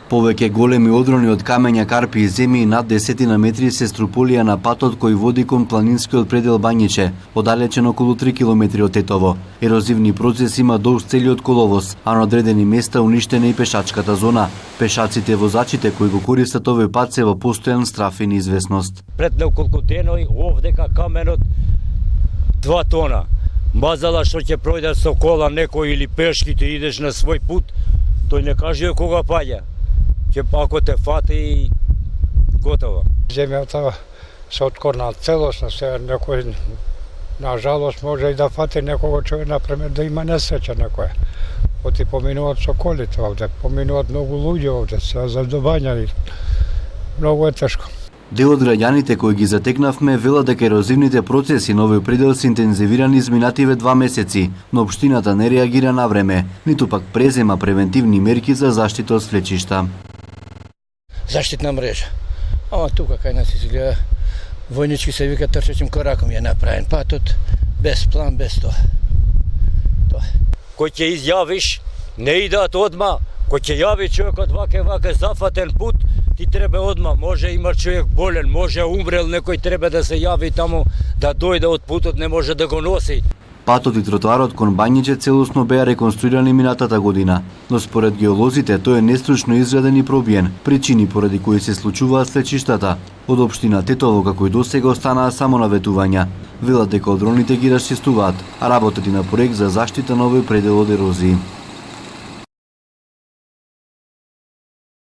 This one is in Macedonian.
Повеќе големи одрони од камења, карпи и земји над 10 метри се струполија на патот кој води кон планинскиот предел Бањиче, оддалечен околу 3 километри од Тетово. Ерозивни процеси има долж целиот коловоз, а на одредени места уништена и пешачката зона. Пешаците и возачите кои го користат овој пат се во постојан страф и неизвестност. Пред неколку денови овдека каменот 2 тона. Мазала што ќе пројде со кола некој или пешки ти идеш на свој пут, тој не кажува кога паѓа. Ако те фати и готово. Земјата се откорна целосно, се некој на жалост може и да фати некого човек, например, да има несреќа некоја. Оти поминуваат со колите овде, поминуваат многу луѓе овде, се задобањани. Многу е тешко. Дел од граѓаните кои ги затекнавме велат дека ерозивните процеси на овој предел се интензивирани изминативе 2 месеци, но општината не реагира на време, ниту пак презема превентивни мерки за заштита од свлечишта. Заштитна мрежа. Ама тука кај нас изгледа војнички се вика трчачим кораком е направен патот, без план, без тоа. Кој ќе изјавиш, не идат одма, кој ќе јави човекот ваке зафатен пут, ти треба одма, може има човек болен, може умрел, некој треба да се јави таму, да дојде од путот, не може да го носи. Патот и тротоарот кон Бањиче целосно беа реконструирани минатата година, но според геолозите тој е нестручно изграден и пробиен, причини поради кои се случуваат слечиштата. Од општина Тетово како и досега останаа само наветувања. Велат дека одроните ги расчистуваат, а работат и на проект за заштита на овој предел од ерозии.